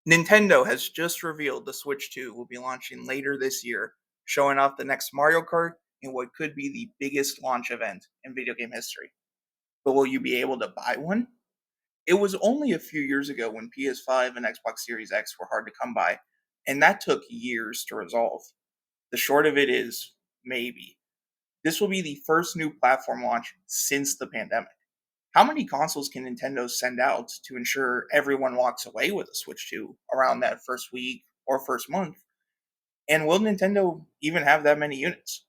Nintendo has just revealed the Switch 2 will be launching later this year, showing off the next Mario Kart in what could be the biggest launch event in video game history. But will you be able to buy one? It was only a few years ago when PS5 and Xbox Series X were hard to come by, and that took years to resolve. The short of it is maybe. This will be the first new platform launch since the pandemic. How many consoles can Nintendo send out to ensure everyone walks away with a Switch 2 around that first week or first month? And will Nintendo even have that many units?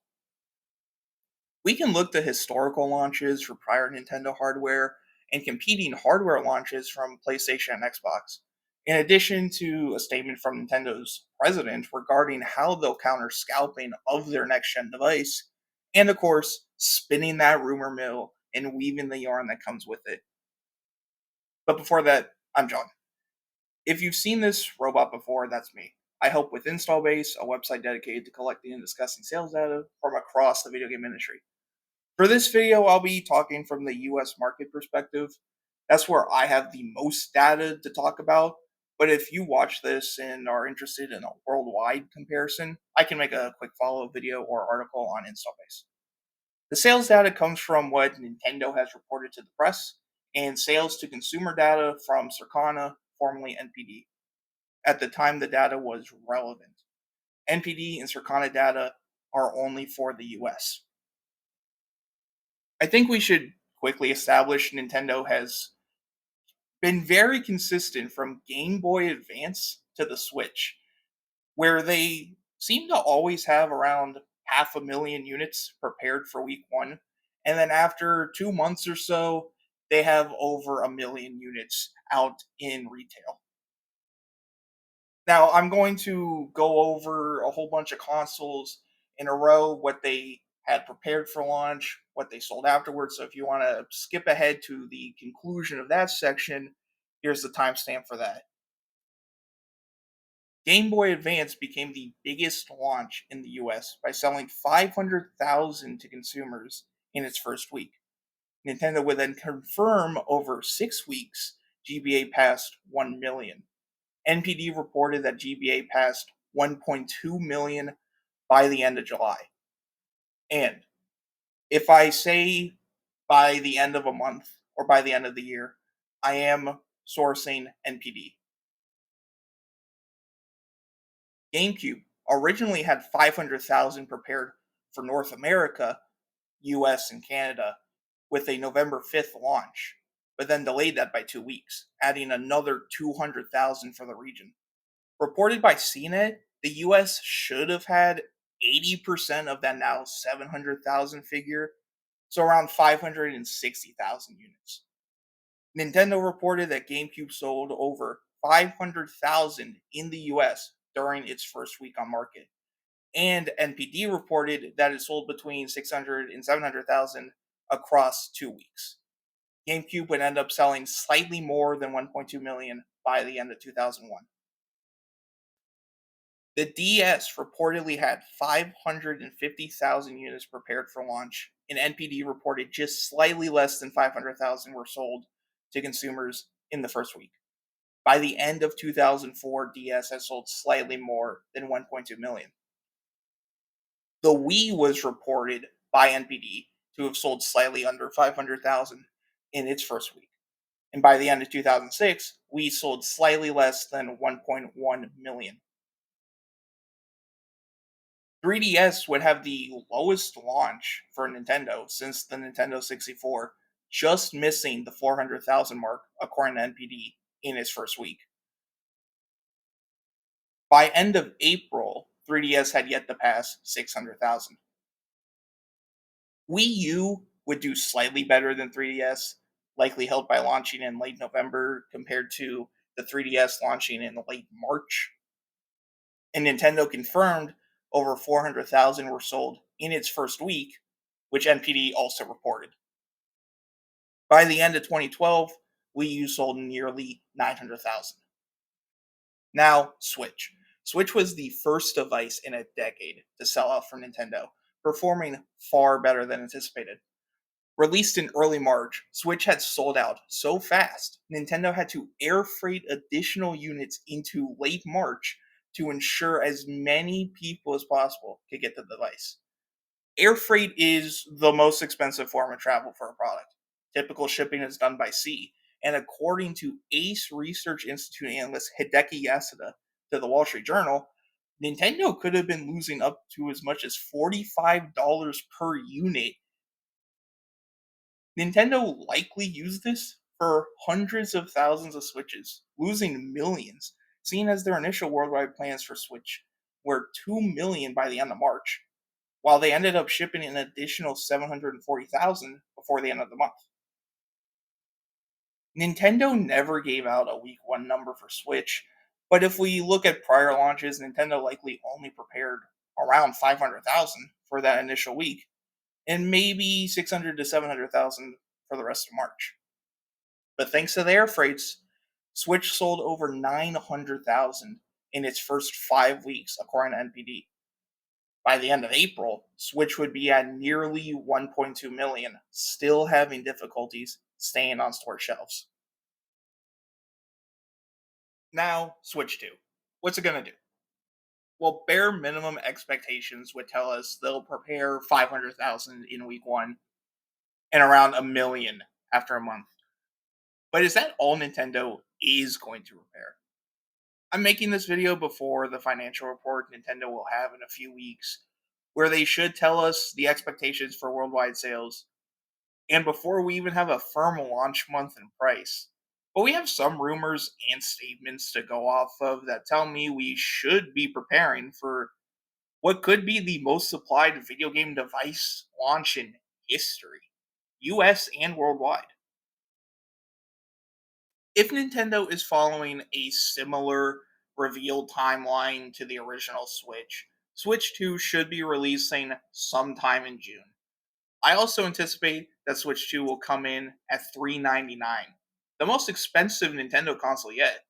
We can look to historical launches for prior Nintendo hardware and competing hardware launches from PlayStation and Xbox, in addition to a statement from Nintendo's president regarding how they'll counter scalping of their next gen device, and of course, spinning that rumor mill and weaving the yarn that comes with it. But before that, I'm John. If you've seen this robot before, that's me. I help with Install Base, a website dedicated to collecting and discussing sales data from across the video game industry. For this video, I'll be talking from the US market perspective. That's where I have the most data to talk about. But if you watch this and are interested in a worldwide comparison, I can make a quick follow-up video or article on Install Base. The sales data comes from what Nintendo has reported to the press, and sales to consumer data from Circana, formerly NPD, at the time the data was relevant. NPD and Circana data are only for the US. I think we should quickly establish Nintendo has been very consistent from Game Boy Advance to the Switch, where they seem to always have around 500,000 units prepared for week one. And then after 2 months or so, they have over 1 million units out in retail. Now, I'm going to go over a whole bunch of consoles in a row, what they had prepared for launch, what they sold afterwards. So if you want to skip ahead to the conclusion of that section, here's the timestamp for that. Game Boy Advance became the biggest launch in the US by selling 500,000 to consumers in its first week. Nintendo would then confirm over 6 weeks GBA passed 1 million. NPD reported that GBA passed 1.2 million by the end of July. And if I say by the end of a month or by the end of the year, I am sourcing NPD. GameCube originally had 500,000 prepared for North America, US, and Canada with a November 5th launch, but then delayed that by 2 weeks, adding another 200,000 for the region. Reported by CNET, the US should have had 80% of that now 700,000 figure, so around 560,000 units. Nintendo reported that GameCube sold over 500,000 in the US during its first week on market, and NPD reported that it sold between 600 and 700,000 across 2 weeks. GameCube would end up selling slightly more than 1.2 million by the end of 2001. The DS reportedly had 550,000 units prepared for launch, and NPD reported just slightly less than 500,000 were sold to consumers in the first week. By the end of 2004, DS has sold slightly more than 1.2 million. The Wii was reported by NPD to have sold slightly under 500,000 in its first week. And by the end of 2006, Wii sold slightly less than 1.1 million. 3DS would have the lowest launch for Nintendo since the Nintendo 64, just missing the 400,000 mark according to NPD in its first week. By end of April, 3DS had yet to pass 600,000. Wii U would do slightly better than 3DS, likely helped by launching in late November compared to the 3DS launching in late March. And Nintendo confirmed over 400,000 were sold in its first week, which NPD also reported. By the end of 2012, Wii U sold nearly 900,000. Now, Switch. Switch was the first device in a decade to sell out for Nintendo, performing far better than anticipated. Released in early March, Switch had sold out so fast, Nintendo had to air freight additional units into late March to ensure as many people as possible could get the device. Air freight is the most expensive form of travel for a product. Typical shipping is done by sea, and according to Ace Research Institute analyst Hideki Yasuda to the Wall Street Journal, Nintendo could have been losing up to as much as $45 per unit. Nintendo likely used this for hundreds of thousands of Switches, losing millions, seeing as their initial worldwide plans for Switch were 2 million by the end of March, while they ended up shipping an additional 740,000 before the end of the month. Nintendo never gave out a week one number for Switch, but if we look at prior launches, Nintendo likely only prepared around 500,000 for that initial week, and maybe 600 to 700,000 for the rest of March. But thanks to the air freights, Switch sold over 900,000 in its first 5 weeks, according to NPD. By the end of April, Switch would be at nearly 1.2 million, still having difficulties staying on store shelves. Now, Switch 2. What's it going to do? Well, bare minimum expectations would tell us they'll prepare 500,000 in week one and around a million after a month. But is that all Nintendo is going to repair? I'm making this video before the financial report Nintendo will have in a few weeks, where they should tell us the expectations for worldwide sales, and before we even have a firm launch month and price. But we have some rumors and statements to go off of that tell me we should be preparing for what could be the most supplied video game device launch in history, US and worldwide. If Nintendo is following a similar reveal timeline to the original Switch, Switch 2 should be releasing sometime in June. I also anticipate that Switch 2 will come in at $399, the most expensive Nintendo console yet,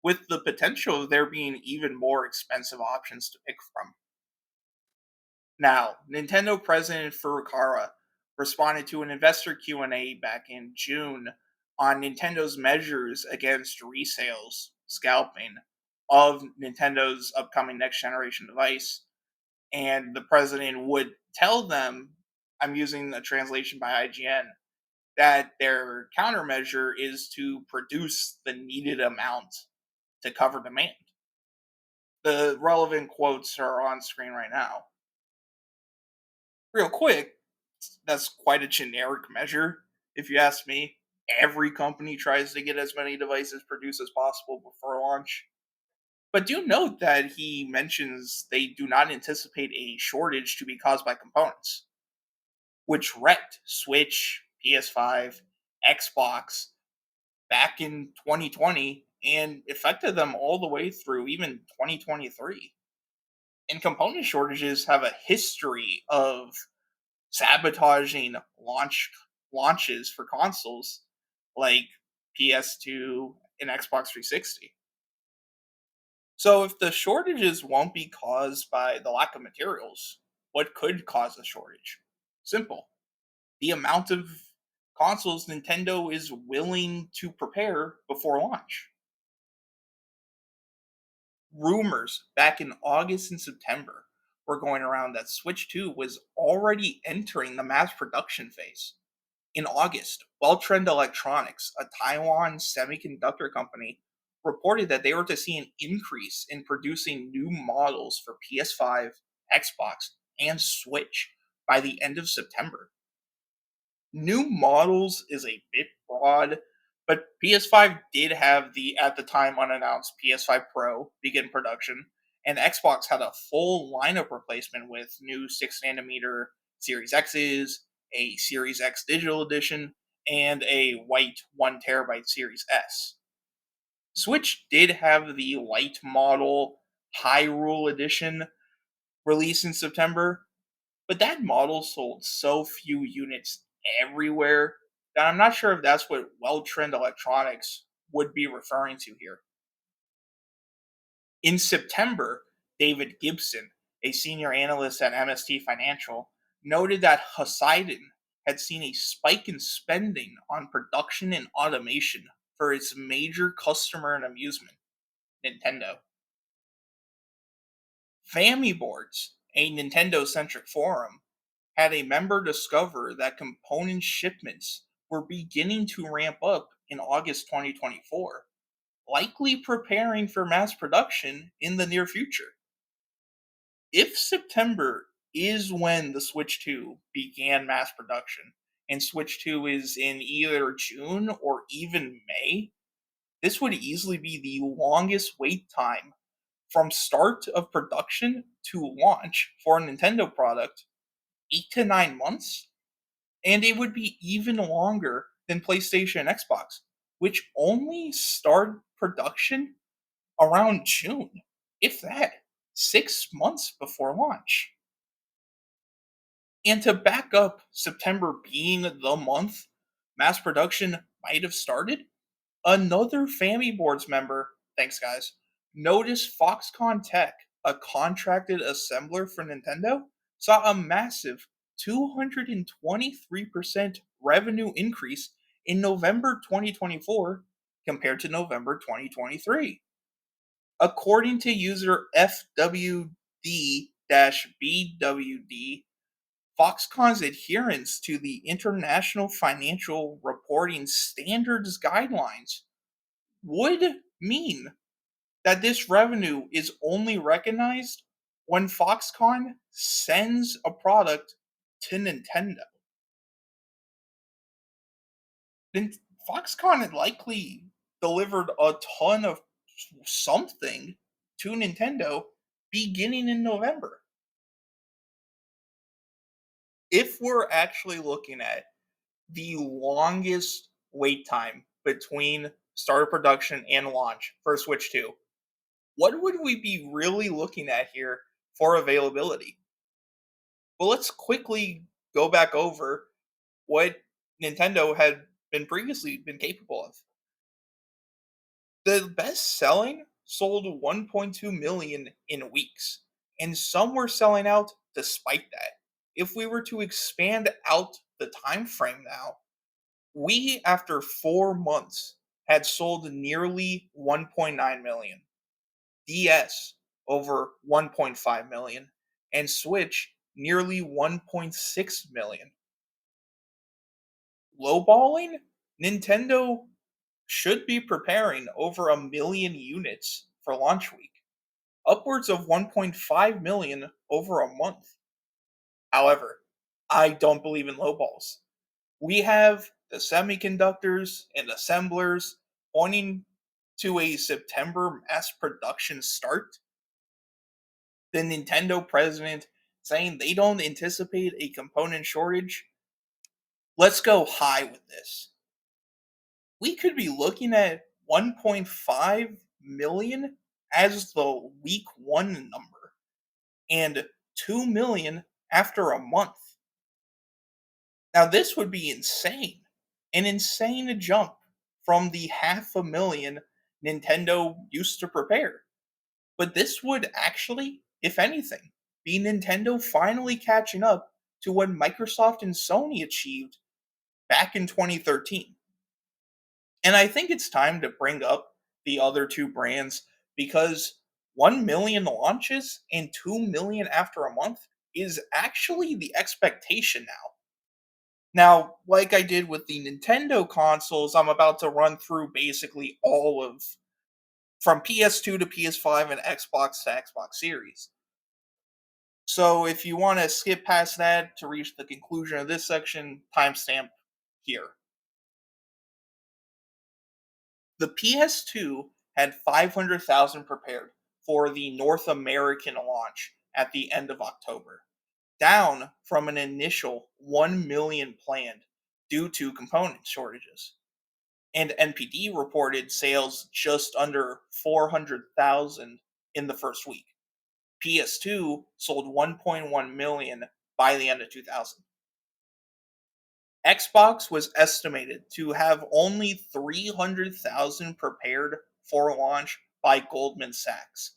with the potential of there being even more expensive options to pick from. Now, Nintendo President Furukawa responded to an investor Q&A back in June on Nintendo's measures against resales, scalping of Nintendo's upcoming next generation device. And the president would tell them, I'm using a translation by IGN, that their countermeasure is to produce the needed amount to cover demand. The relevant quotes are on screen right now. Real quick, that's quite a generic measure, if you ask me. Every company tries to get as many devices produced as possible before launch. But do note that he mentions they do not anticipate a shortage to be caused by components, which wrecked Switch, PS5, Xbox back in 2020 and affected them all the way through even 2023. And component shortages have a history of sabotaging launches for consoles like PS2 and Xbox 360. So if the shortages won't be caused by the lack of materials, what could cause a shortage? Simple. The amount of consoles Nintendo is willing to prepare before launch. Rumors back in August and September were going around that Switch 2 was already entering the mass production phase. In August, Trend Electronics, a Taiwan semiconductor company, reported that they were to see an increase in producing new models for PS5, Xbox, and Switch by the end of September. New models is a bit broad, but PS5 did have the at the time unannounced PS5 Pro begin production, and Xbox had a full lineup replacement with new 6 nanometer Series X's, a Series X Digital Edition, and a white 1 terabyte Series S. Switch did have the light model Hyrule Edition released in September, but that model sold so few units everywhere that I'm not sure if that's what Trend Electronics would be referring to here. In September, David Gibson, a senior analyst at MST Financial, noted that Poseidon had seen a spike in spending on production and automation for its major customer and amusement, Nintendo. Family Boards, a Nintendo centric forum, had a member discover that component shipments were beginning to ramp up in August 2024, likely preparing for mass production in the near future. If September is when the Switch 2 began mass production, and Switch 2 is in either June or even May, this would easily be the longest wait time from start of production to launch for a Nintendo product, 8 to 9 months, and it would be even longer than PlayStation and Xbox, which only start production around June, if that, 6 months before launch. And to back up September being the month mass production might have started, another Family Boards member, thanks guys, noticed Foxconn Tech, a contracted assembler for Nintendo, saw a massive 223% revenue increase in November 2024 compared to November 2023. According to user FWD-BWD, Foxconn's adherence to the International Financial Reporting Standards guidelines would mean that this revenue is only recognized when Foxconn sends a product to Nintendo. Then Foxconn had likely delivered a ton of something to Nintendo beginning in November. If we're actually looking at the longest wait time between start of production and launch for Switch 2, what would we be really looking at here for availability? Well, let's quickly go back over what Nintendo had been previously been capable of. The best selling sold 1.2 million in weeks, and some were selling out despite that. If we were to expand out the time frame now, we after 4 months had sold nearly 1.9 million. DS over 1.5 million, and Switch nearly 1.6 million. Lowballing? Nintendo should be preparing over a million units for launch week, upwards of 1.5 million over a month. However, I don't believe in lowballs. We have the semiconductors and assemblers pointing to a September mass production start, the Nintendo president saying they don't anticipate a component shortage. Let's go high with this. We could be looking at 1.5 million as the week one number and 2 million after a month. Now, this would be insane. An insane jump from the half a million Nintendo used to prepare. But this would actually, if anything, be Nintendo finally catching up to what Microsoft and Sony achieved back in 2013. And I think it's time to bring up the other two brands because 1 million launches and 2 million after a month is actually the expectation now. Now, like I did with the Nintendo consoles, I'm about to run through basically all of from PS2 to PS5 and Xbox to Xbox Series. So if you want to skip past that to reach the conclusion of this section, timestamp here. The PS2 had 500,000 prepared for the North American launch at the end of October, down from an initial 1 million planned due to component shortages. And NPD reported sales just under 400,000 in the first week. PS2 sold 1.1 million by the end of 2000. Xbox was estimated to have only 300,000 prepared for launch by Goldman Sachs.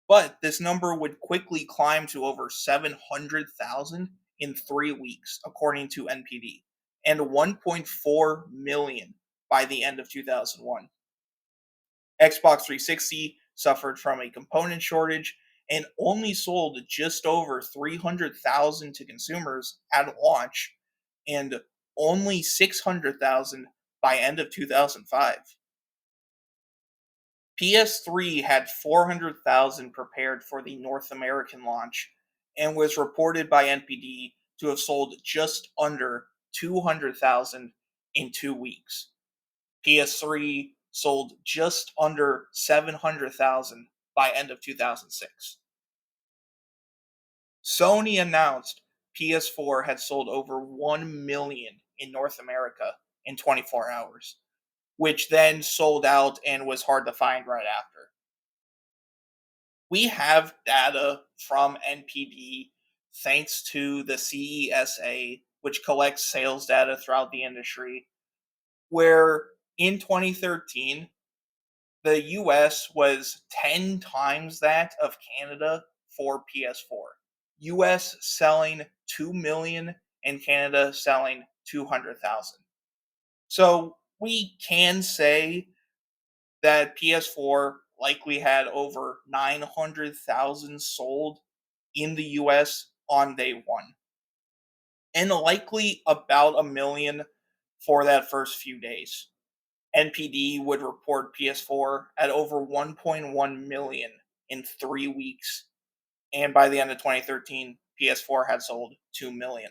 But this number would quickly climb to over 700,000 in 3 weeks, according to NPD, and 1.4 million by the end of 2001. Xbox 360 suffered from a component shortage and only sold just over 300,000 to consumers at launch and only 600,000 by end of 2005. PS3 had 400,000 prepared for the North American launch and was reported by NPD to have sold just under 200,000 in 2 weeks. PS3 sold just under 700,000 by end of 2006. Sony announced PS4 had sold over 1 million in North America in 24 hours, which then sold out and was hard to find right after. We have data from NPD thanks to the CESA, which collects sales data throughout the industry, where in 2013, the US was 10 times that of Canada for PS4. US selling 2 million and Canada selling 200,000. So we can say that PS4 likely had over 900,000 sold in the US on day one, and likely about a million for that first few days. NPD would report PS4 at over 1.1 million in 3 weeks, and by the end of 2013, PS4 had sold 2 million.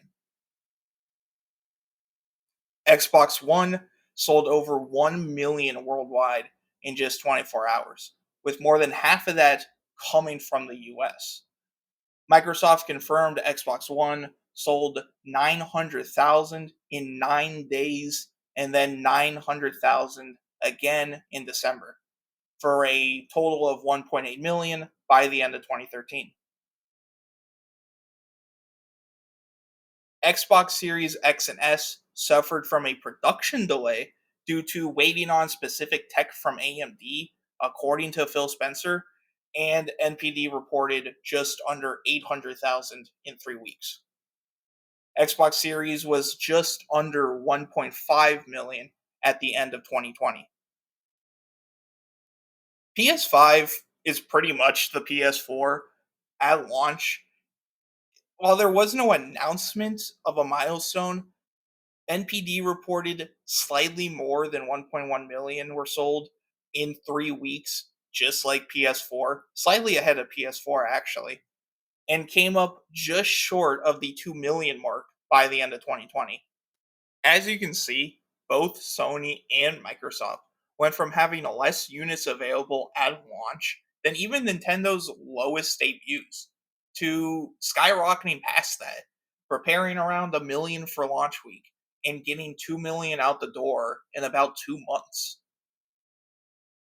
Xbox One sold over 1 million worldwide in just 24 hours, with more than half of that coming from the US. Microsoft confirmed Xbox One sold 900,000 in 9 days and then 900,000 again in December, for a total of 1.8 million by the end of 2013. Xbox Series X and S suffered from a production delay due to waiting on specific tech from AMD, according to Phil Spencer, and NPD reported just under 800,000 in 3 weeks. Xbox Series was just under 1.5 million at the end of 2020. PS5 is pretty much the PS4 at launch. While there was no announcement of a milestone, NPD reported slightly more than 1.1 million were sold in 3 weeks, just like PS4, slightly ahead of PS4 actually, and came up just short of the 2 million mark by the end of 2020. As you can see, both Sony and Microsoft went from having less units available at launch than even Nintendo's lowest debuts to skyrocketing past that, preparing around a million for launch week and getting 2 million out the door in about 2 months.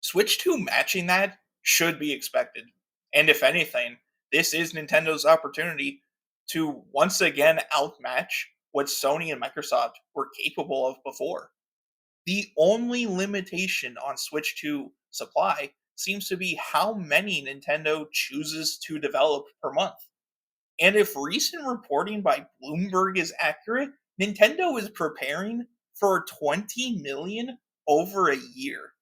Switch 2 matching that should be expected. And if anything, this is Nintendo's opportunity to once again outmatch what Sony and Microsoft were capable of before. The only limitation on Switch 2 supply seems to be how many Nintendo chooses to develop per month. And if recent reporting by Bloomberg is accurate, Nintendo is preparing for 20 million over a year.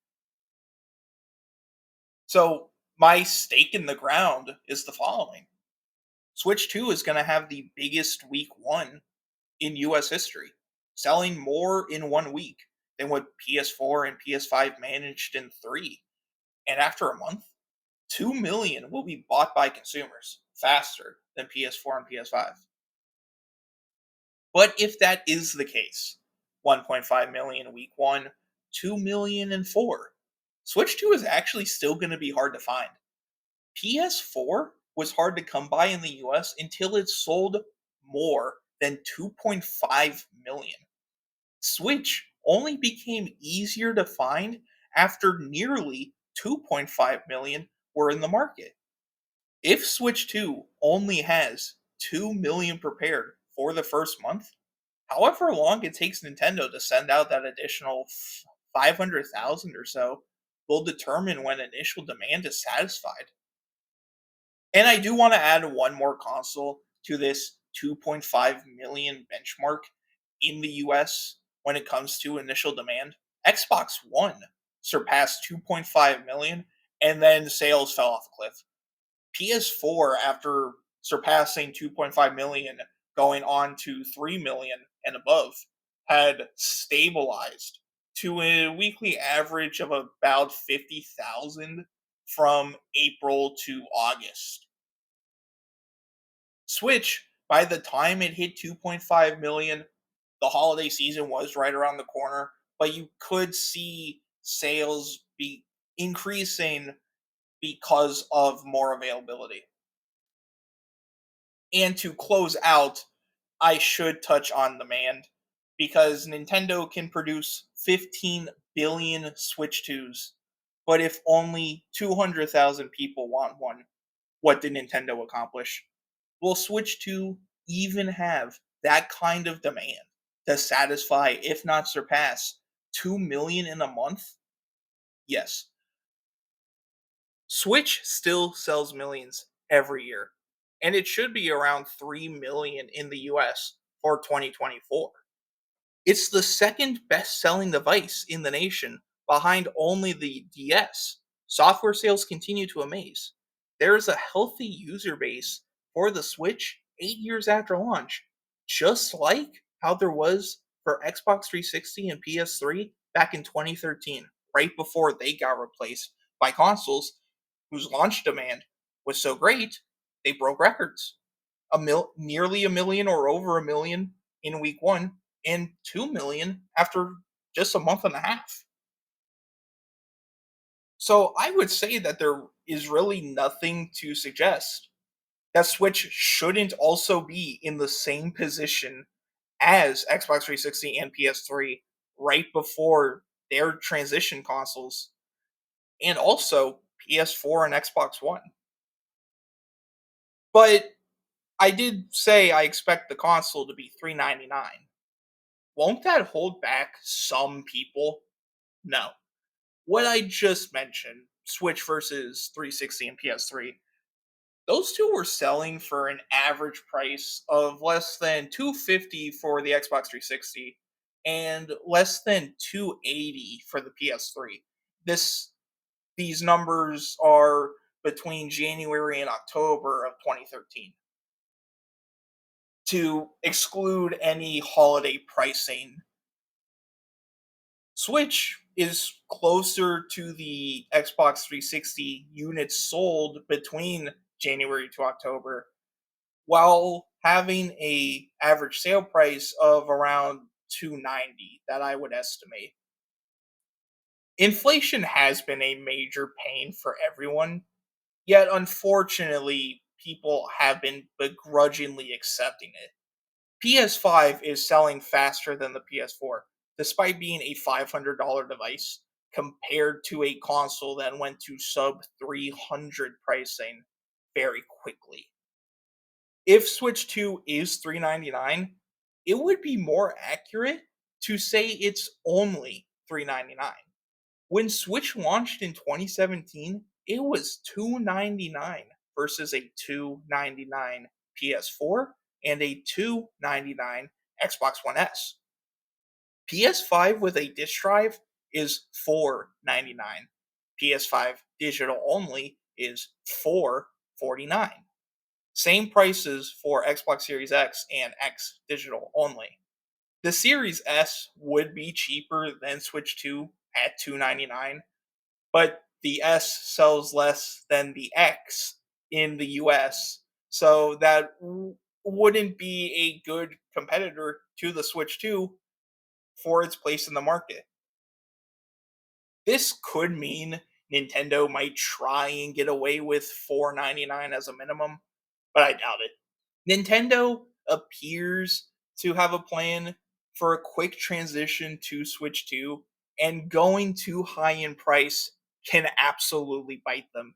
So, my stake in the ground is the following: Switch 2 is going to have the biggest week one in US history, selling more in 1 week than what PS4 and PS5 managed in 3. And after a month, 2 million will be bought by consumers faster than PS4 and PS5. But if that is the case, 1.5 million week one, 2 million in 4, Switch 2 is actually still going to be hard to find. PS4 was hard to come by in the US until it sold more than 2.5 million. Switch only became easier to find after nearly 2.5 million were in the market. If Switch 2 only has 2 million prepared for the first month, however long it takes Nintendo to send out that additional 500,000 or so will determine when initial demand is satisfied. And I do want to add one more console to this 2.5 million benchmark in the US when it comes to initial demand. Xbox One surpassed 2.5 million and then sales fell off a cliff. PS4, after surpassing 2.5 million, going on to 3 million and above, had stabilized to a weekly average of about 50,000 from April to August. Switch, by the time it hit 2.5 million, the holiday season was right around the corner, but you could see sales be increasing because of more availability. And to close out, I should touch on demand because Nintendo can produce 15 billion Switch 2s, but if only 200,000 people want one, what did Nintendo accomplish? Will Switch 2 even have that kind of demand to satisfy, if not surpass, 2 million in a month? Yes. Switch still sells millions every year, and it should be around 3 million in the US for 2024. It's the second best selling device in the nation, behind only the DS. Software sales continue to amaze. There is a healthy user base for the Switch 8 years after launch, just like how there was for Xbox 360 and PS3 back in 2013, right before they got replaced by consoles whose launch demand was so great they broke records. Nearly a million or over a million in week one, and 2 million after just a month and a half. So I would say that there is really nothing to suggest that Switch shouldn't also be in the same position as Xbox 360 and PS3 right before their transition consoles, and also PS4 and Xbox One. But I did say I expect the console to be $399. Won't that hold back some people? No. What I just mentioned, Switch versus 360 and PS3, those two were selling for an average price of less than 250 for the Xbox 360 and less than 280 for the PS3. This these numbers are between January and October of 2013 to exclude any holiday pricing. Switch is closer to the Xbox 360 units sold between January to October, while having a average sale price of around 290 that I would estimate. Inflation has been a major pain for everyone, yet unfortunately people have been begrudgingly accepting it. PS5 is selling faster than the PS4, despite being a $500 device compared to a console that went to sub 300 pricing very quickly. If Switch 2 is $399, it would be more accurate to say it's only $399. When Switch launched in 2017, it was $299 versus a $299 PS4 and a $299 Xbox One S. PS5 with a disc drive is $499. PS5 digital only is $449. Same prices for Xbox Series X and X digital only. The Series S would be cheaper than Switch 2 at $299, but the S sells less than the X in the US. So that wouldn't be a good competitor to the Switch 2 for its place in the market. This could mean Nintendo might try and get away with $499 as a minimum, but I doubt it. Nintendo appears to have a plan for a quick transition to Switch 2, and going too high in price can absolutely bite them.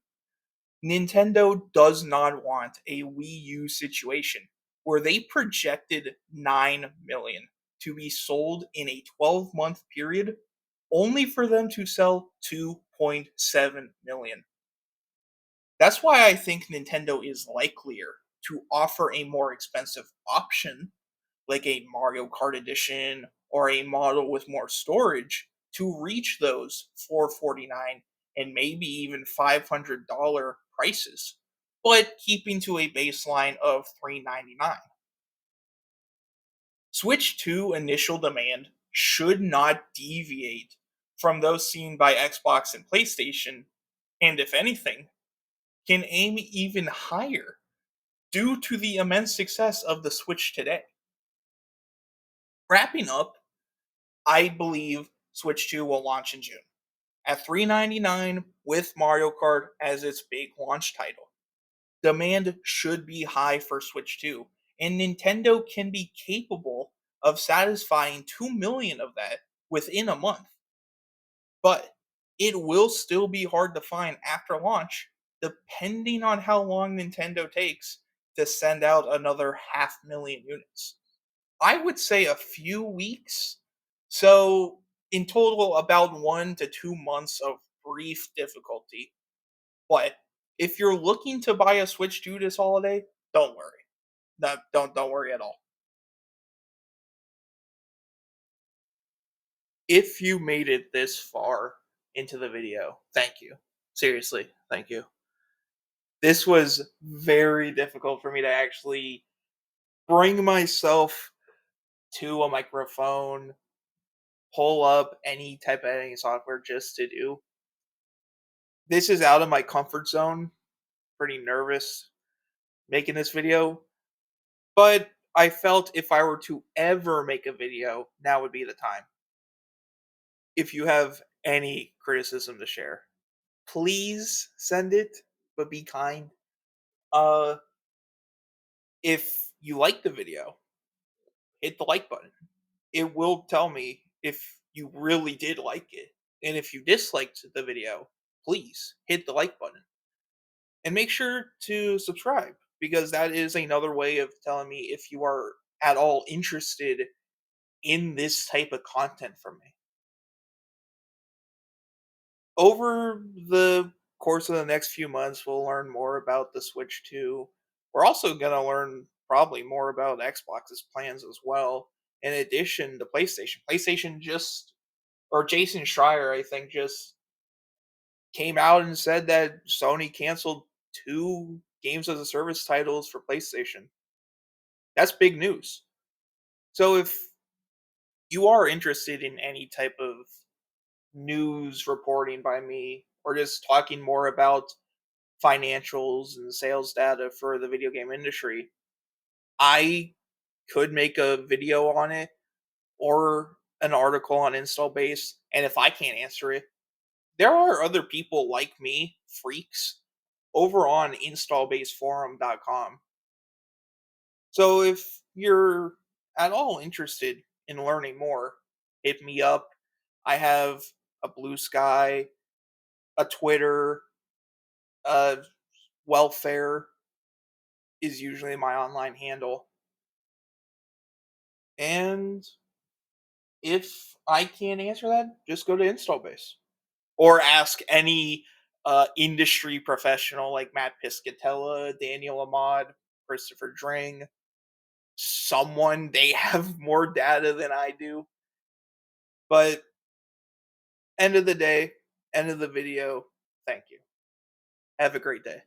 Nintendo does not want a Wii U situation where they projected 9 million to be sold in a 12-month period only for them to sell 2.7 million. That's why I think Nintendo is likelier to offer a more expensive option, like a Mario Kart edition or a model with more storage, to reach those 449 and maybe even $500 prices, but keeping to a baseline of 399. Switch 2 initial demand should not deviate from those seen by Xbox and PlayStation, and if anything, can aim even higher due to the immense success of the Switch today. Wrapping up, I believe Switch 2 will launch in June at 399 with Mario Kart as its big launch title. Demand should be high for Switch 2, and Nintendo can be capable of satisfying 2 million of that within a month. But it will still be hard to find after launch, depending on how long Nintendo takes to send out another 500,000 units. I would say a few weeks. So, in total, about 1 to 2 months of brief difficulty. But if you're looking to buy a Switch 2 this holiday, don't worry. No, don't worry at all. If you made it this far into the video, thank you. Seriously, thank you. This was very difficult for me to actually bring myself to a microphone, pull up any type of editing software just to do. This is out of my comfort zone. Pretty nervous making this video, but I felt if I were to ever make a video, now would be the time. If you have any criticism to share, please send it, but be kind. Uh, if you like the video, hit the like button. It will tell me if you really did like it. And if you disliked the video, please hit the like button. And make sure to subscribe because that is another way of telling me if you are at all interested in this type of content from me. Over the course of the next few months, we'll learn more about the Switch 2. We're also going to learn probably more about Xbox's plans as well. In addition to PlayStation, PlayStation just, or Jason Schreier, I think, just came out and said that Sony canceled two games as a service titles for PlayStation. That's big news. So if you are interested in any type of news reporting by me or just talking more about financials and sales data for the video game industry, I could make a video on it or an article on install base. And if I can't answer it, there are other people like me, freaks, over on installbaseforum.com. So if you're at all interested in learning more, hit me up. I have a Blue Sky, a Twitter, welfare is usually my online handle. And if I can't answer that, just go to Installbase or ask any industry professional like Matt Piscatella, Daniel Ahmad, Christopher Dring, someone. They have more data than I do. But end of the day, end of the video, thank you. Have a great day.